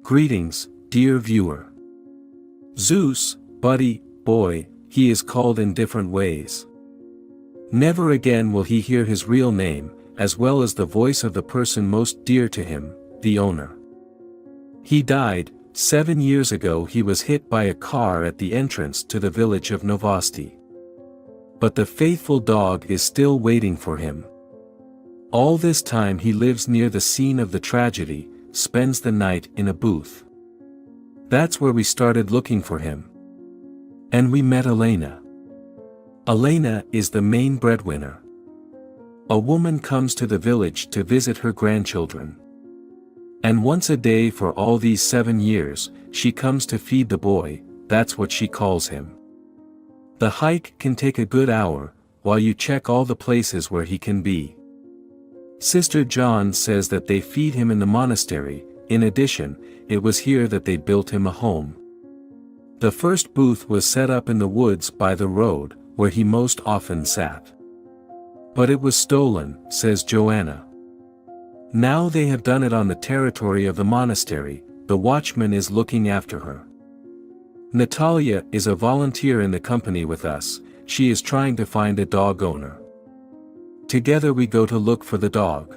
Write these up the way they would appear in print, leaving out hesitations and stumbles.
Greetings, dear viewer. Zeus, buddy, boy, he is called in different ways. Never again will he hear his real name, as well as the voice of the person most dear to him, the owner. He died. 7 years ago he was hit by a car at the entrance to the village of Novosti. But the faithful dog is still waiting for him. All this time he lives near the scene of the tragedy, spends the night in a booth. That's where we started looking for him. And we met Elena. Elena is the main breadwinner. A woman comes to the village to visit her grandchildren. And once a day for all these 7 years, she comes to feed the boy, that's what she calls him. The hike can take a good hour, while you check all the places where he can be. Sister John says that they feed him in the monastery. In addition, it was here that they built him a home. The first booth was set up in the woods by the road, where he most often sat. But it was stolen, says Joanna. Now they have done it on the territory of the monastery. The watchman is looking after her. Natalia is a volunteer in the company with us. She is trying to find a dog owner. Together we go to look for the dog.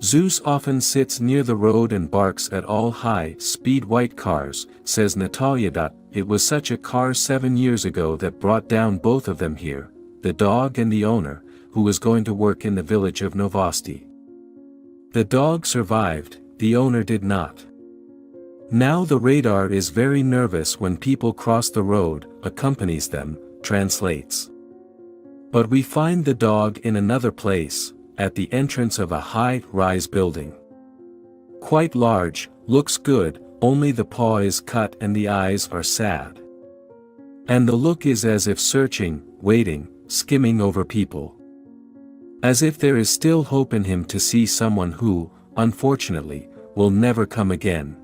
Zeus often sits near the road and barks at all high-speed white cars, says Natalia. It was such a car 7 years ago that brought down both of them here, the dog and the owner, who was going to work in the village of Novosti. The dog survived, the owner did not. Now the radar is very nervous when people cross the road, accompanies them, translates. But we find the dog in another place, at the entrance of a high-rise building. Quite large, looks good, only the paw is cut and the eyes are sad. And the look is as if searching, waiting, skimming over people. As if there is still hope in him to see someone who, unfortunately, will never come again.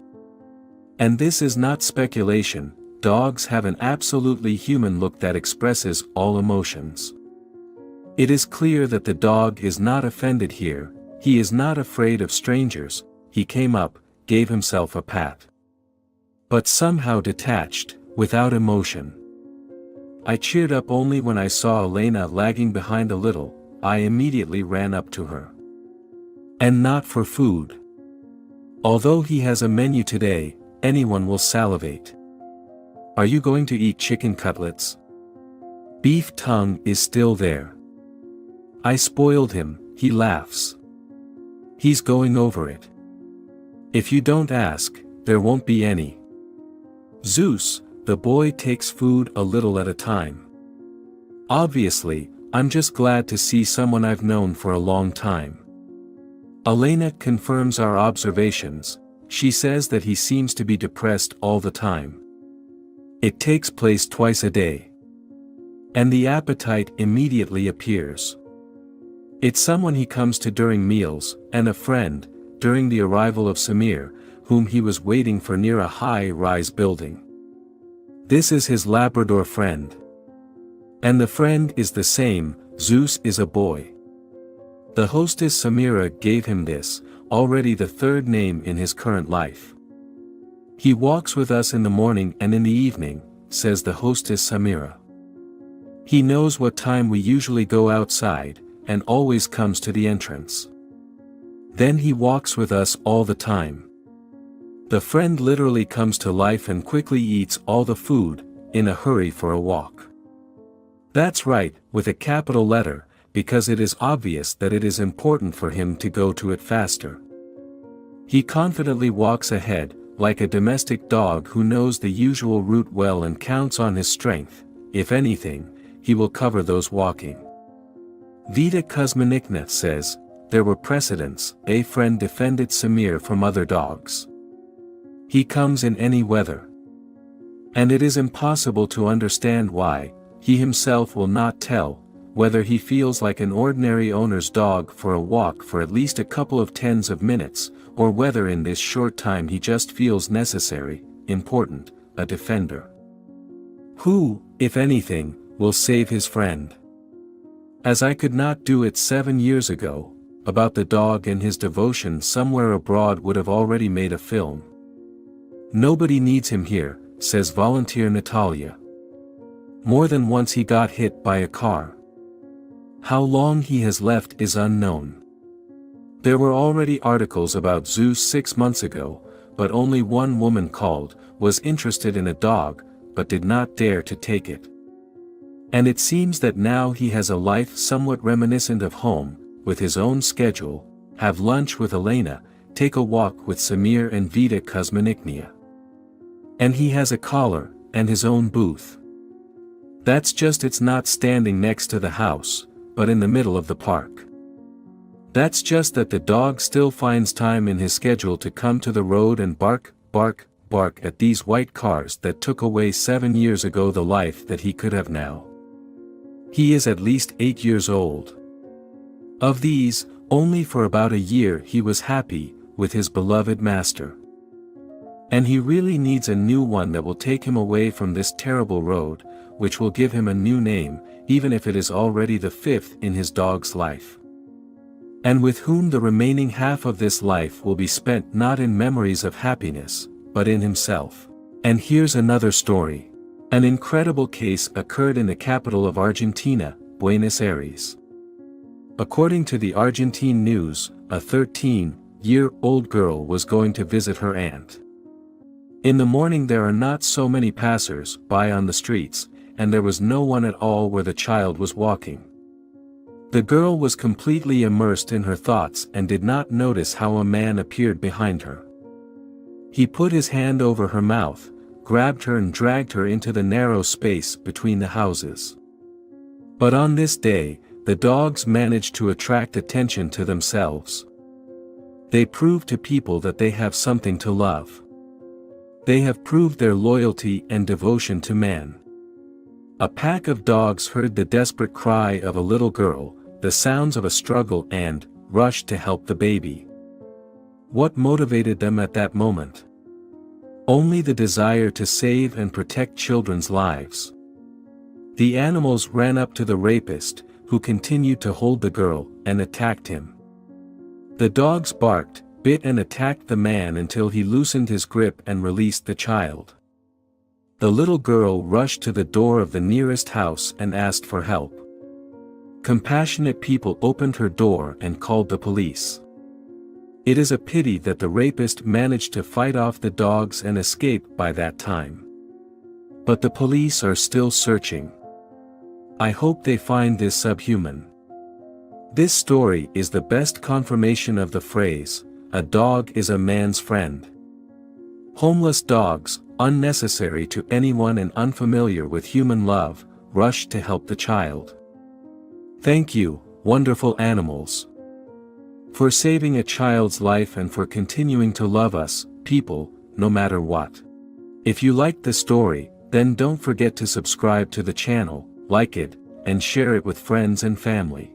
And this is not speculation, dogs have an absolutely human look that expresses all emotions. It is clear that the dog is not offended here, he is not afraid of strangers, he came up, gave himself a pat. But somehow detached, without emotion. I cheered up only when I saw Elena lagging behind a little. I immediately ran up to her. And not for food. Although he has a menu today, anyone will salivate. Are you going to eat chicken cutlets? Beef tongue is still there. I spoiled him, he laughs. He's going over it. If you don't ask, there won't be any. Zeus, the boy takes food a little at a time. Obviously, I'm just glad to see someone I've known for a long time. Elena confirms our observations. She says that he seems to be depressed all the time. It takes place twice a day. And the appetite immediately appears. It's someone he comes to during meals, and a friend, during the arrival of Samir, whom he was waiting for near a high-rise building. This is his Labrador friend. And the friend is the same, Zeus is a boy. The hostess Samira gave him this, already the third name in his current life. He walks with us in the morning and in the evening, says the hostess Samira. He knows what time we usually go outside, and always comes to the entrance. Then he walks with us all the time. The friend literally comes to life and quickly eats all the food, in a hurry for a walk. That's right, with a capital letter, because it is obvious that it is important for him to go to it faster. He confidently walks ahead, like a domestic dog who knows the usual route well and counts on his strength. If anything, he will cover those walking. Vida Kuzmanikna says, there were precedents, a friend defended Samir from other dogs. He comes in any weather. And it is impossible to understand why, he himself will not tell, whether he feels like an ordinary owner's dog for a walk for at least a couple of tens of minutes, or whether in this short time he just feels necessary, important, a defender. Who, if anything, will save his friend? As I could not do it 7 years ago, about the dog and his devotion somewhere abroad would have already made a film. "Nobody needs him here," says volunteer Natalia. More than once he got hit by a car. How long he has left is unknown. There were already articles about Zeus 6 months ago, but only one woman called, was interested in a dog, but did not dare to take it. And it seems that now he has a life somewhat reminiscent of home, with his own schedule, have lunch with Elena, take a walk with Samir and Vita Kuzminiknia. And he has a collar, and his own booth. That's just it's not standing next to the house, but in the middle of the park. That's just that the dog still finds time in his schedule to come to the road and bark, bark, bark at these white cars that took away 7 years ago the life that he could have now. He is at least 8 years old. Of these, only for about a year he was happy, with his beloved master. And he really needs a new one that will take him away from this terrible road, which will give him a new name, even if it is already the 5th in his dog's life. And with whom the remaining half of this life will be spent not in memories of happiness, but in himself. And here's another story. An incredible case occurred in the capital of Argentina, Buenos Aires. According to the Argentine news, a 13-year-old girl was going to visit her aunt. In the morning there are not so many passers-by on the streets, and there was no one at all where the child was walking. The girl was completely immersed in her thoughts and did not notice how a man appeared behind her. He put his hand over her mouth, grabbed her and dragged her into the narrow space between the houses. But on this day, the dogs managed to attract attention to themselves. They prove to people that they have something to love. They have proved their loyalty and devotion to man. A pack of dogs heard the desperate cry of a little girl, the sounds of a struggle and rushed to help the baby. What motivated them at that moment? Only the desire to save and protect children's lives. The animals ran up to the rapist, who continued to hold the girl, and attacked him. The dogs barked, bit and attacked the man until he loosened his grip and released the child. The little girl rushed to the door of the nearest house and asked for help. Compassionate people opened her door and called the police. It is a pity that the rapist managed to fight off the dogs and escape by that time. But the police are still searching. I hope they find this subhuman. This story is the best confirmation of the phrase, "A dog is a man's friend." Homeless dogs, unnecessary to anyone and unfamiliar with human love, rushed to help the child. Thank you, wonderful animals, for saving a child's life and for continuing to love us, people, no matter what. If you liked the story, then don't forget to subscribe to the channel, like it, and share it with friends and family.